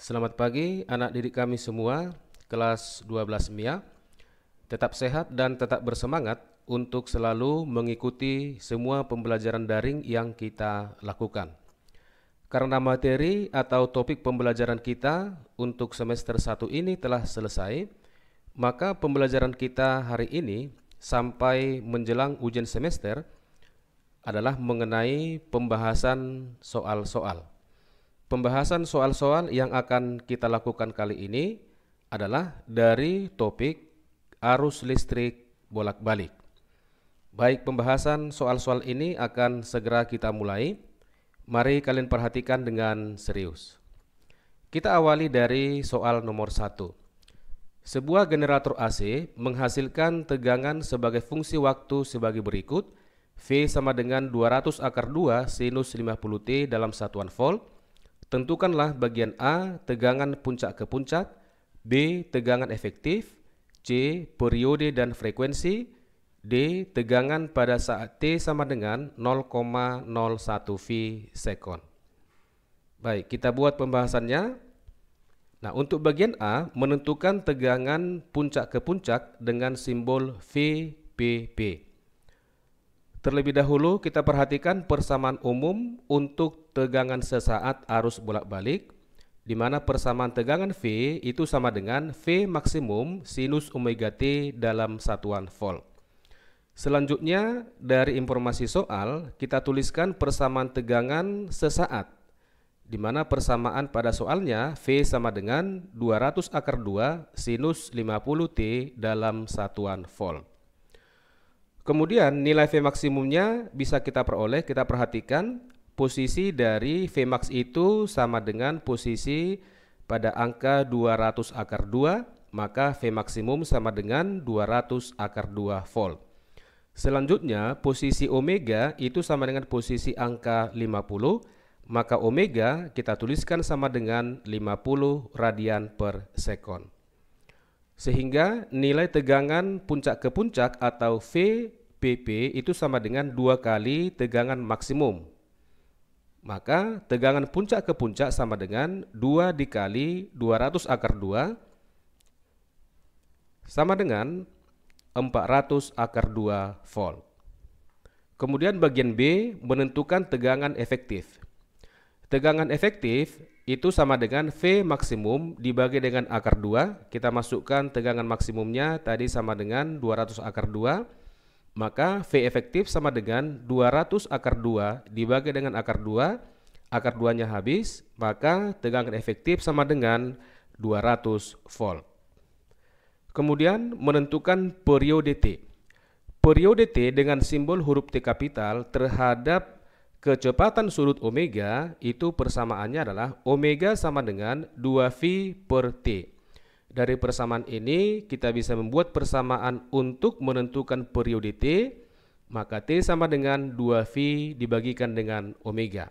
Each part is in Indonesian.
Selamat pagi anak didik kami semua, kelas 12 MIA. Tetap sehat dan tetap bersemangat untuk selalu mengikuti semua pembelajaran daring yang kita lakukan. Karena materi atau topik pembelajaran kita untuk semester 1 ini telah selesai, maka pembelajaran kita hari ini sampai menjelang ujian semester adalah mengenai pembahasan soal-soal. Pembahasan soal-soal yang akan kita lakukan kali ini adalah dari topik arus listrik bolak-balik. Baik, pembahasan soal-soal ini akan segera kita mulai. Mari kalian perhatikan dengan serius. Kita awali dari soal nomor 1. Sebuah generator AC menghasilkan tegangan sebagai fungsi waktu sebagai berikut. V sama dengan 200 akar 2 sinus 50T dalam satuan volt. Tentukanlah bagian A tegangan puncak ke puncak, B tegangan efektif, C periode dan frekuensi, D tegangan pada saat T sama dengan 0,01 V sekon. Baik, kita buat pembahasannya. Nah, untuk bagian A, menentukan tegangan puncak ke puncak dengan simbol VPP. Terlebih dahulu kita perhatikan persamaan umum untuk tegangan sesaat arus bolak-balik, di mana persamaan tegangan V itu sama dengan V maksimum sinus omega T dalam satuan volt. Selanjutnya dari informasi soal kita tuliskan persamaan tegangan sesaat, di mana persamaan pada soalnya V sama dengan 200 akar 2 sinus 50T dalam satuan volt. Kemudian nilai V maksimumnya bisa kita peroleh, kita perhatikan posisi dari V max itu sama dengan posisi pada angka 200 akar 2, maka V maksimum sama dengan 200 akar 2 volt. Selanjutnya posisi omega itu sama dengan posisi angka 50, maka omega kita tuliskan sama dengan 50 radian per sekon. Sehingga nilai tegangan puncak ke puncak atau VPP itu sama dengan 2 kali tegangan maksimum. Maka tegangan puncak ke puncak sama dengan 2 dikali 200 akar 2 sama dengan 400 akar 2 volt. Kemudian bagian B menentukan tegangan efektif. Tegangan efektif itu sama dengan V maksimum dibagi dengan akar 2. Kita masukkan tegangan maksimumnya tadi sama dengan 200 akar 2. Maka V efektif sama dengan 200 akar 2 dibagi dengan akar 2. Akar 2-nya habis, maka tegangan efektif sama dengan 200 volt. Kemudian menentukan periode T. Periode T dengan simbol huruf T kapital terhadap kecepatan sudut omega itu persamaannya adalah omega sama dengan 2V per T. Dari persamaan ini kita bisa membuat persamaan untuk menentukan periode T, maka T sama dengan 2V dibagikan dengan omega.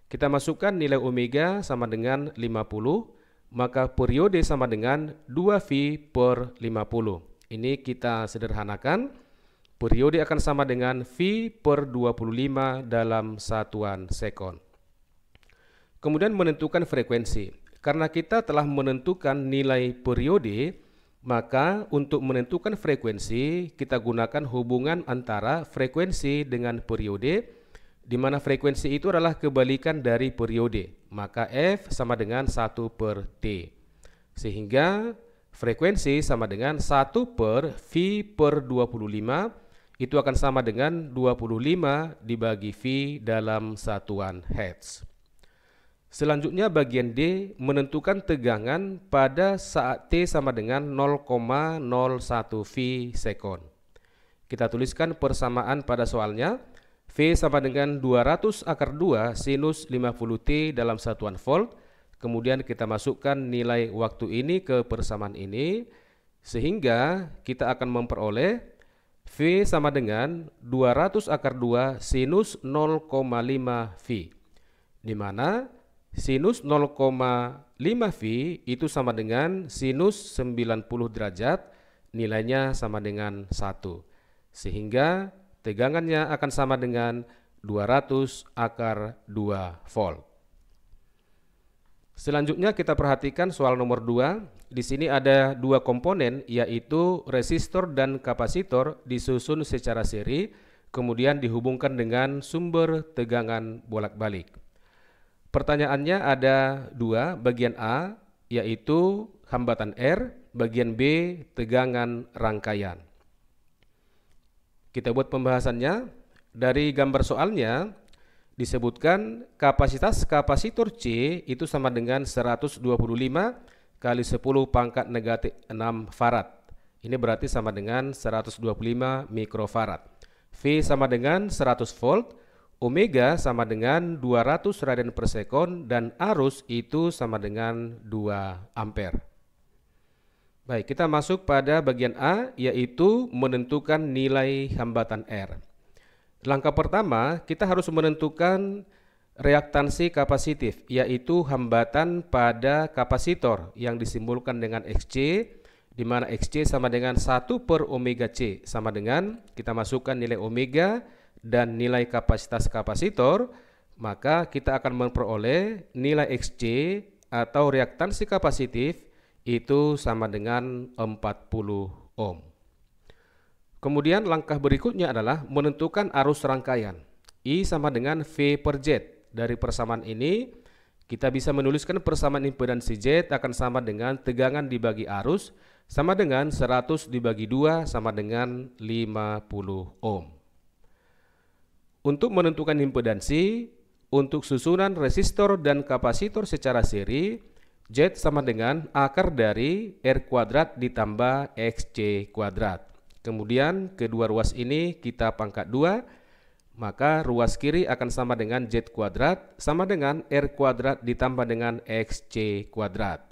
Kita masukkan nilai omega sama dengan 50, maka periode sama dengan 2V per 50. Ini kita sederhanakan. Periode akan sama dengan V per 25 dalam satuan sekon. Kemudian menentukan frekuensi. Karena kita telah menentukan nilai periode, maka untuk menentukan frekuensi kita gunakan hubungan antara frekuensi dengan periode, di mana frekuensi itu adalah kebalikan dari periode. Maka F sama dengan 1 per T. Sehingga frekuensi sama dengan 1 per V per 25, itu akan sama dengan 25 dibagi V dalam satuan hertz. Selanjutnya bagian D menentukan tegangan pada saat T sama dengan 0,01 V sekon. Kita tuliskan persamaan pada soalnya. V sama dengan 200 akar 2 sinus 50T dalam satuan volt. Kemudian kita masukkan nilai waktu ini ke persamaan ini, sehingga kita akan memperoleh V sama dengan 200 akar 2 sinus 0,5 V, di mana sinus 0,5 V itu sama dengan sinus 90 derajat, nilainya sama dengan 1. Sehingga tegangannya akan sama dengan 200 akar 2 volt. Selanjutnya kita perhatikan soal nomor 2. Di sini ada dua komponen, yaitu resistor dan kapasitor disusun secara seri, kemudian dihubungkan dengan sumber tegangan bolak-balik. Pertanyaannya ada dua, bagian A yaitu hambatan R, bagian B tegangan rangkaian. Kita buat pembahasannya. Dari gambar soalnya disebutkan kapasitas kapasitor C itu sama dengan 125 kali 10 pangkat negatif 6 farad. Ini berarti sama dengan 125 mikrofarad. V sama dengan 100 volt, omega sama dengan 200 radian per sekon, dan arus itu sama dengan 2 ampere. Baik, kita masuk pada bagian A, yaitu menentukan nilai hambatan R. Langkah pertama, kita harus menentukan reaktansi kapasitif, yaitu hambatan pada kapasitor yang disimbolkan dengan Xc, di mana Xc sama dengan 1 per omega C, sama dengan kita masukkan nilai omega dan nilai kapasitas kapasitor, maka kita akan memperoleh nilai Xc atau reaktansi kapasitif itu sama dengan 40 ohm. Kemudian langkah berikutnya adalah menentukan arus rangkaian. I sama dengan V per Z. Dari persamaan ini kita bisa menuliskan persamaan impedansi Z akan sama dengan tegangan dibagi arus sama dengan 100 dibagi 2 sama dengan 50 ohm. Untuk menentukan impedansi, untuk susunan resistor dan kapasitor secara seri, Z sama dengan akar dari R kuadrat ditambah XC kuadrat. Kemudian kedua ruas ini kita pangkat 2, maka ruas kiri akan sama dengan Z kuadrat sama dengan R kuadrat ditambah dengan XC kuadrat.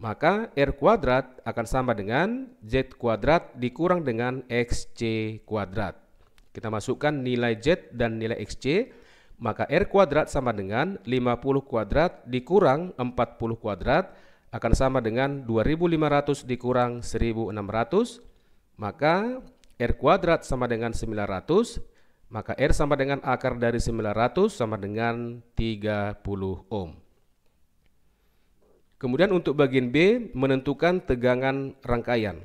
Maka R kuadrat akan sama dengan Z kuadrat dikurang dengan XC kuadrat. Kita masukkan nilai Z dan nilai XC, maka R kuadrat sama dengan 50 kuadrat dikurang 40 kuadrat akan sama dengan 2500 dikurang 1600. Maka R kuadrat sama dengan 900, maka R sama dengan akar dari 900 sama dengan 30 ohm. Kemudian untuk bagian B, menentukan tegangan rangkaian.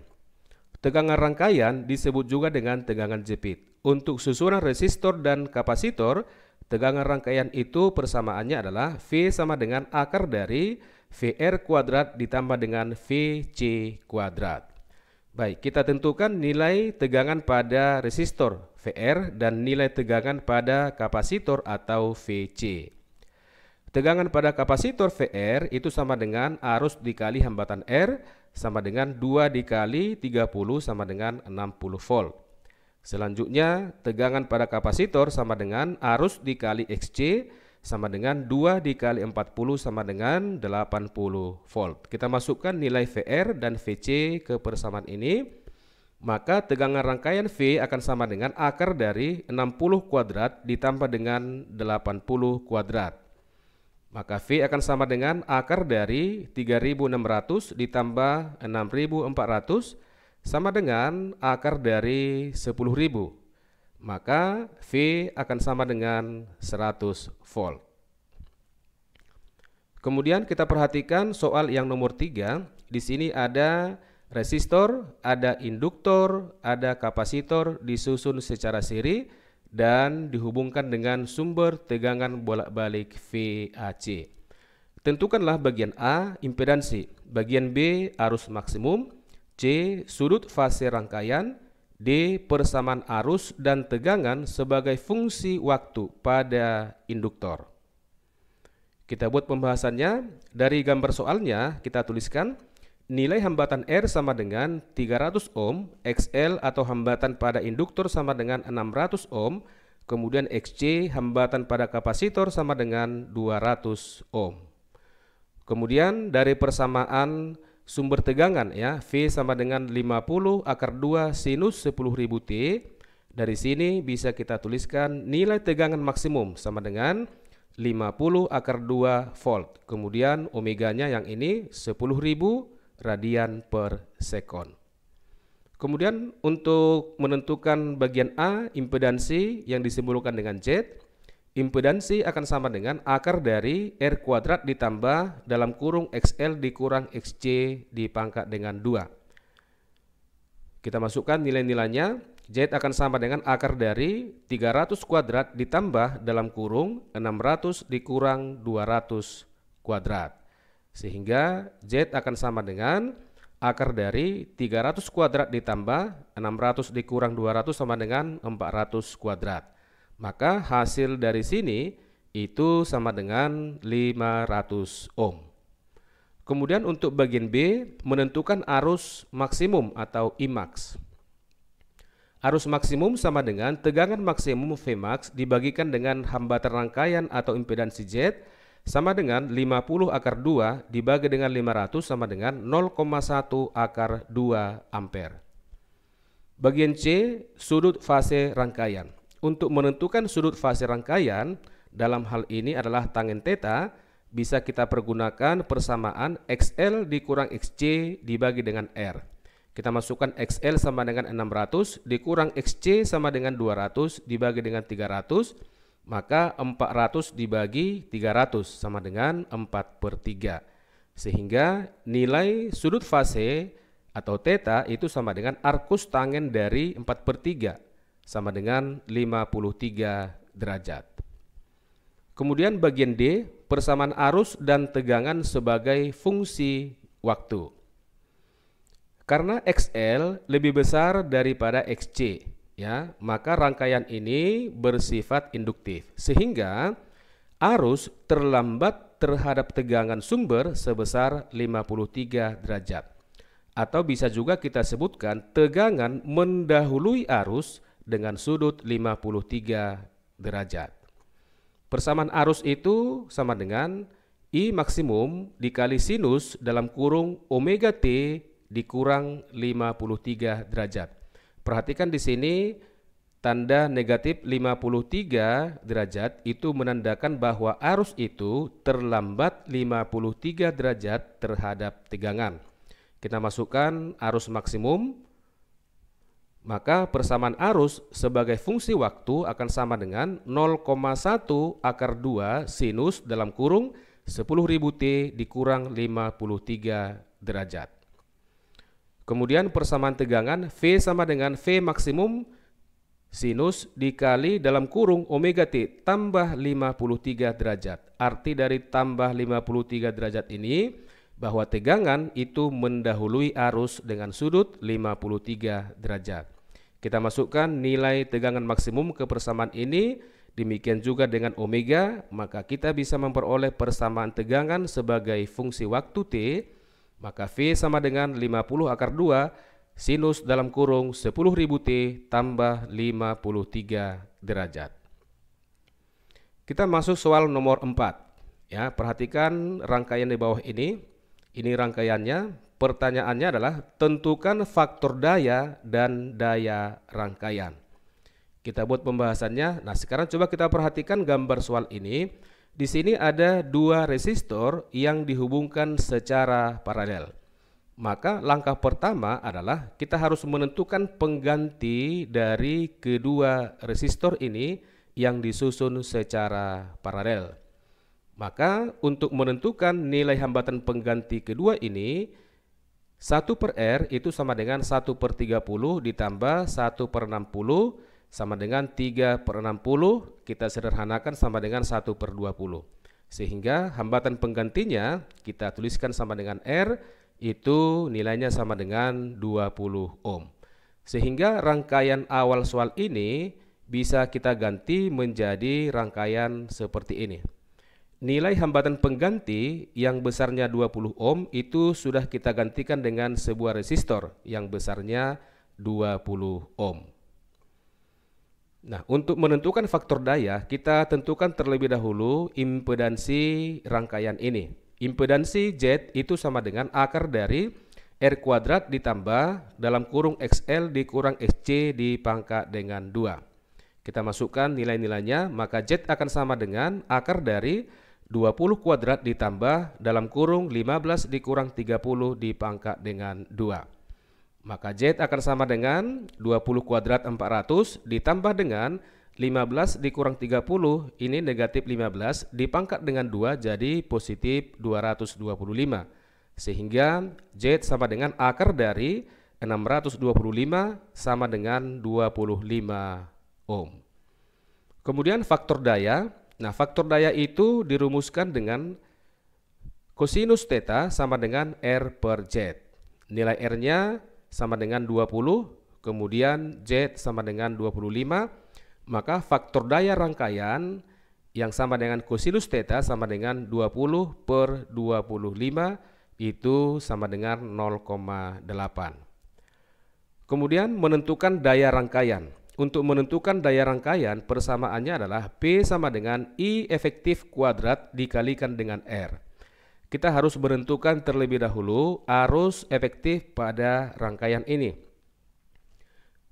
Tegangan rangkaian disebut juga dengan tegangan jepit. Untuk susunan resistor dan kapasitor, tegangan rangkaian itu persamaannya adalah V sama dengan akar dari VR kuadrat ditambah dengan VC kuadrat. Baik, kita tentukan nilai tegangan pada resistor VR dan nilai tegangan pada kapasitor atau VC. Tegangan pada kapasitor VR itu sama dengan arus dikali hambatan R sama dengan 2 dikali 30 sama dengan 60 volt. Selanjutnya, tegangan pada kapasitor sama dengan arus dikali Xc sama dengan 2 dikali 40 sama dengan 80 volt. Kita masukkan nilai VR dan VC ke persamaan ini, maka tegangan rangkaian V akan sama dengan akar dari 60 kuadrat ditambah dengan 80 kuadrat. Maka V akan sama dengan akar dari 3600 ditambah 6400 sama dengan akar dari 10.000. Maka V akan sama dengan 100 volt. Kemudian kita perhatikan soal yang nomor 3. Di sini ada resistor, ada induktor, ada kapasitor disusun secara seri dan dihubungkan dengan sumber tegangan bolak-balik VAC. Tentukanlah bagian A impedansi, bagian B arus maksimum, C sudut fase rangkaian, D persamaan arus dan tegangan sebagai fungsi waktu pada induktor. Kita buat pembahasannya. Dari gambar soalnya kita tuliskan nilai hambatan R sama dengan 300 ohm, XL atau hambatan pada induktor sama dengan 600 ohm, kemudian XC hambatan pada kapasitor sama dengan 200 ohm. Kemudian dari persamaan sumber tegangan ya, V sama dengan 50 akar 2 sinus 10.000 T. Dari sini bisa kita tuliskan nilai tegangan maksimum sama dengan 50 akar 2 volt. Kemudian omeganya yang ini 10.000 radian per sekon. Kemudian untuk menentukan bagian A impedansi yang disimbolkan dengan Z, Impedansi akan sama dengan akar dari R kuadrat ditambah dalam kurung XL dikurang XC dipangkat dengan 2. Kita masukkan nilai-nilainya. Z akan sama dengan akar dari 300 kuadrat ditambah dalam kurung 600 dikurang 200 kuadrat. Sehingga Z akan sama dengan akar dari 300 kuadrat ditambah 600 dikurang 200 sama dengan 400 kuadrat. Maka hasil dari sini itu sama dengan 500 ohm. Kemudian untuk bagian B, menentukan arus maksimum atau Imax. Arus maksimum sama dengan tegangan maksimum Vmax dibagikan dengan hambatan rangkaian atau impedansi Z sama dengan 50 akar 2 dibagi dengan 500 sama dengan 0,1 akar 2 ampere. Bagian C, sudut fase rangkaian. Untuk menentukan sudut fase rangkaian, dalam hal ini adalah tangen theta, bisa kita pergunakan persamaan XL dikurang XC dibagi dengan R. Kita masukkan XL sama dengan 600 dikurang XC sama dengan 200 dibagi dengan 300, maka 400 dibagi 300 sama dengan 4/3. Sehingga nilai sudut fase atau theta itu sama dengan arcus tangen dari 4/3 sama dengan 53 derajat. Kemudian bagian D, persamaan arus dan tegangan sebagai fungsi waktu. Karena XL lebih besar daripada XC, ya, maka rangkaian ini bersifat induktif, sehingga arus terlambat terhadap tegangan sumber sebesar 53 derajat. Atau bisa juga kita sebutkan tegangan mendahului arus dengan sudut 53 derajat. Persamaan arus itu sama dengan I maksimum dikali sinus dalam kurung omega T dikurang 53 derajat. Perhatikan di sini tanda negatif 53 derajat itu menandakan bahwa arus itu terlambat 53 derajat terhadap tegangan. Kita masukkan arus maksimum, maka persamaan arus sebagai fungsi waktu akan sama dengan 0,1 akar 2 sinus dalam kurung 10.000 T dikurang 53 derajat. Kemudian persamaan tegangan V sama dengan V maksimum sinus dikali dalam kurung omega T tambah 53 derajat. Arti dari tambah 53 derajat ini bahwa tegangan itu mendahului arus dengan sudut 53 derajat. Kita masukkan nilai tegangan maksimum ke persamaan ini, demikian juga dengan omega, maka kita bisa memperoleh persamaan tegangan sebagai fungsi waktu T, maka V sama dengan 50 akar 2 sinus dalam kurung 10.000 T tambah 53 derajat. Kita masuk soal nomor 4. Ya, perhatikan rangkaian di bawah ini. Ini rangkaiannya. Pertanyaannya adalah tentukan faktor daya dan daya rangkaian. Kita buat pembahasannya. Nah, sekarang coba kita perhatikan gambar soal ini. Di sini ada dua resistor yang dihubungkan secara paralel. Maka langkah pertama adalah kita harus menentukan pengganti dari kedua resistor ini yang disusun secara paralel. Maka untuk menentukan nilai hambatan pengganti kedua ini, 1/R itu sama dengan 1/30 ditambah 1/60 sama dengan 3/60, kita sederhanakan sama dengan 1/20. Sehingga hambatan penggantinya kita tuliskan sama dengan R, itu nilainya sama dengan 20 ohm. Sehingga rangkaian awal soal ini bisa kita ganti menjadi rangkaian seperti ini. Nilai hambatan pengganti yang besarnya 20 ohm itu sudah kita gantikan dengan sebuah resistor yang besarnya 20 ohm. Nah, untuk menentukan faktor daya, kita tentukan terlebih dahulu impedansi rangkaian ini. Impedansi Z itu sama dengan akar dari R kuadrat ditambah dalam kurung XL dikurang XC dipangkat dengan 2. Kita masukkan nilai-nilainya, maka Z akan sama dengan akar dari 20 kuadrat ditambah dalam kurung 15 dikurang 30 dipangkat dengan 2. Maka Z akan sama dengan 20 kuadrat 400 ditambah dengan 15 dikurang 30 ini negatif 15 dipangkat dengan 2 jadi positif 225. Sehingga Z sama dengan akar dari 625 sama dengan 25 ohm. Kemudian faktor daya. Nah, faktor daya itu dirumuskan dengan kosinus theta sama dengan R per Z. Nilai R-nya sama dengan 20, kemudian Z sama dengan 25, maka faktor daya rangkaian yang sama dengan kosinus theta sama dengan 20 per 25 itu sama dengan 0,8. Kemudian menentukan daya rangkaian. Untuk menentukan daya rangkaian persamaannya adalah P sama dengan I efektif kuadrat dikalikan dengan R. Kita harus menentukan terlebih dahulu arus efektif pada rangkaian ini.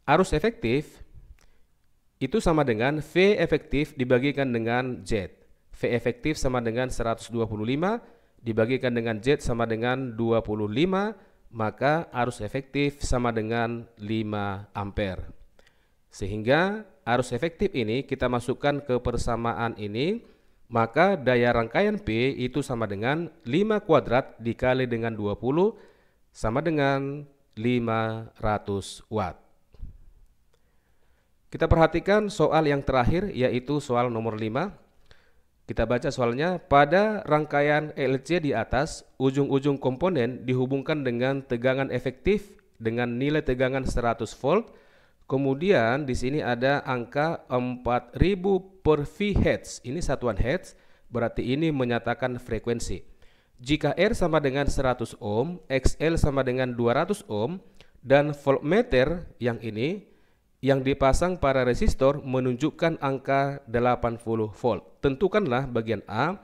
Arus efektif itu sama dengan V efektif dibagikan dengan Z. V efektif sama dengan 125 dibagikan dengan Z sama dengan 25, maka arus efektif sama dengan 5 ampere. Sehingga arus efektif ini kita masukkan ke persamaan ini, maka daya rangkaian P itu sama dengan 5 kuadrat dikali dengan 20 sama dengan 500 watt. Kita perhatikan soal yang terakhir, yaitu soal nomor 5. Kita baca soalnya. Pada rangkaian ELC di atas, ujung-ujung komponen dihubungkan dengan tegangan efektif dengan nilai tegangan 100 volt. Kemudian di sini ada angka 4000 per VHz. Ini satuan hertz, berarti ini menyatakan frekuensi. Jika R sama dengan 100 ohm, XL sama dengan 200 ohm, dan voltmeter yang ini yang dipasang pada resistor menunjukkan angka 80 volt. Tentukanlah bagian A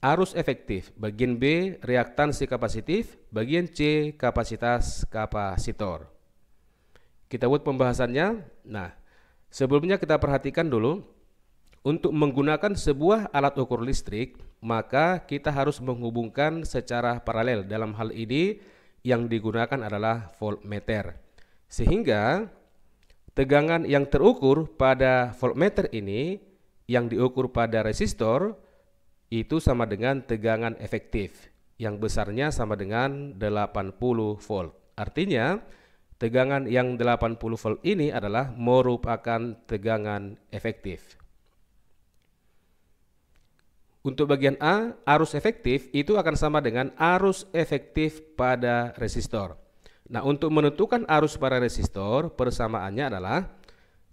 arus efektif, bagian B reaktansi kapasitif, bagian C kapasitas kapasitor. Kita buat pembahasannya. Nah, sebelumnya kita perhatikan dulu, untuk menggunakan sebuah alat ukur listrik, maka kita harus menghubungkan secara paralel. Dalam hal ini yang digunakan adalah voltmeter. Sehingga tegangan yang terukur pada voltmeter ini yang diukur pada resistor itu sama dengan tegangan efektif yang besarnya sama dengan 80 volt. Artinya tegangan yang 80 volt ini adalah merupakan tegangan efektif. Untuk bagian A, arus efektif itu akan sama dengan arus efektif pada resistor. Nah, untuk menentukan arus pada resistor, persamaannya adalah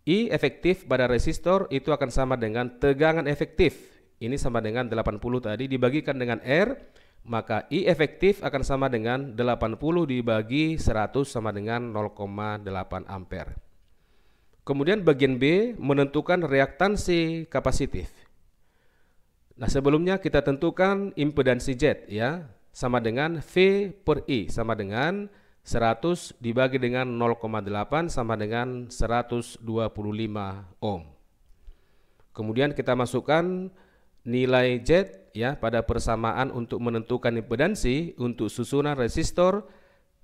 I efektif pada resistor itu akan sama dengan tegangan efektif. Ini sama dengan 80 tadi dibagikan dengan R, maka I efektif akan sama dengan 80 dibagi 100 sama dengan 0,8 ampere. Kemudian bagian B menentukan reaktansi kapasitif. Nah, sebelumnya kita tentukan impedansi Z ya, sama dengan V per I sama dengan 100 dibagi dengan 0,8 sama dengan 125 ohm. Kemudian kita masukkan nilai Z ya pada persamaan untuk menentukan impedansi untuk susunan resistor,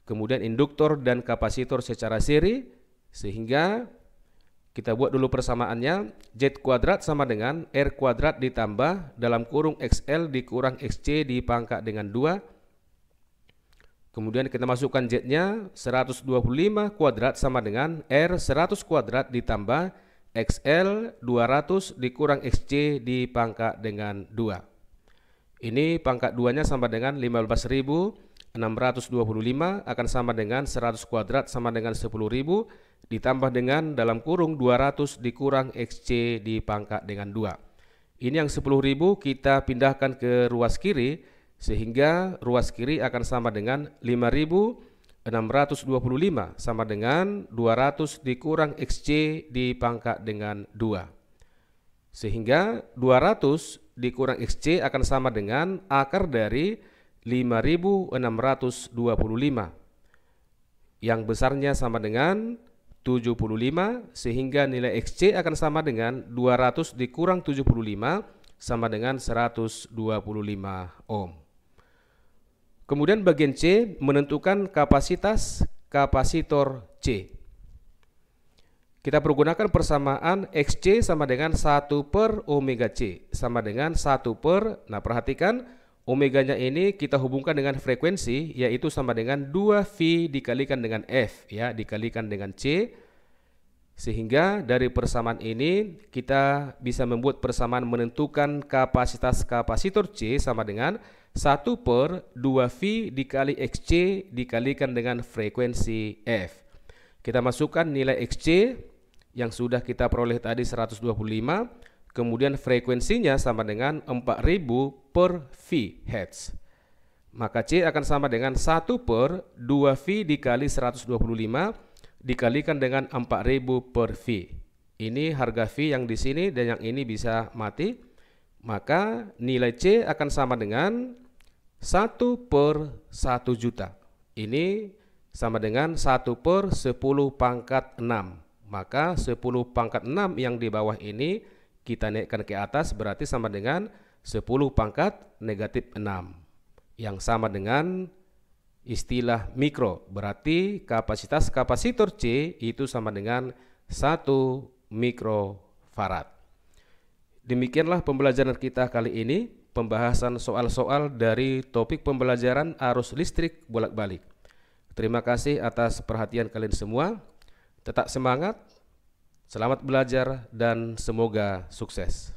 kemudian induktor dan kapasitor secara seri, sehingga kita buat dulu persamaannya. Z kuadrat sama dengan R kuadrat ditambah dalam kurung XL dikurang XC dipangkat dengan 2. Kemudian kita masukkan Z-nya, 125 kuadrat sama dengan R 100 kuadrat ditambah XL 200 dikurang XC dipangkat dengan 2. Ini pangkat 2-nya sama dengan 15.625 akan sama dengan 100 kuadrat sama dengan 10.000 ditambah dengan dalam kurung 200 dikurang XC dipangkat dengan 2. Ini yang 10.000 kita pindahkan ke ruas kiri, sehingga ruas kiri akan sama dengan 5.625 sama dengan 200 dikurang XC dipangkat dengan 2. Sehingga 200 dikurang XC akan sama dengan akar dari 5.625 yang besarnya sama dengan 75, sehingga nilai XC akan sama dengan 200 dikurang 75 sama dengan 125 ohm. Kemudian bagian C menentukan kapasitas kapasitor C. Kita pergunakan persamaan XC sama dengan 1 per omega C sama dengan 1 per, nah perhatikan omeganya ini kita hubungkan dengan frekuensi, yaitu sama dengan 2V dikalikan dengan F, ya, dikalikan dengan C. Sehingga dari persamaan ini kita bisa membuat persamaan menentukan kapasitas kapasitor C sama dengan 1 per 2V dikali XC dikalikan dengan frekuensi F. Kita masukkan nilai XC yang sudah kita peroleh tadi 125, kemudian frekuensinya sama dengan 4000 per V Hz. Maka C akan sama dengan 1 per 2V dikali 125 dikalikan dengan 4000 per V. Ini harga V yang di sini dan yang ini bisa mati. Maka nilai C akan sama dengan 1 per 1 juta. Ini sama dengan 1 per 10 pangkat 6. Maka 10 pangkat 6 yang di bawah ini kita naikkan ke atas berarti sama dengan 10 pangkat negatif 6. Yang sama dengan istilah mikro. Berarti kapasitas kapasitor C itu sama dengan 1 mikrofarad. Demikianlah pembelajaran kita kali ini. Pembahasan soal-soal dari topik pembelajaran arus listrik bolak-balik. Terima kasih atas perhatian kalian semua. Tetap semangat, selamat belajar, dan semoga sukses.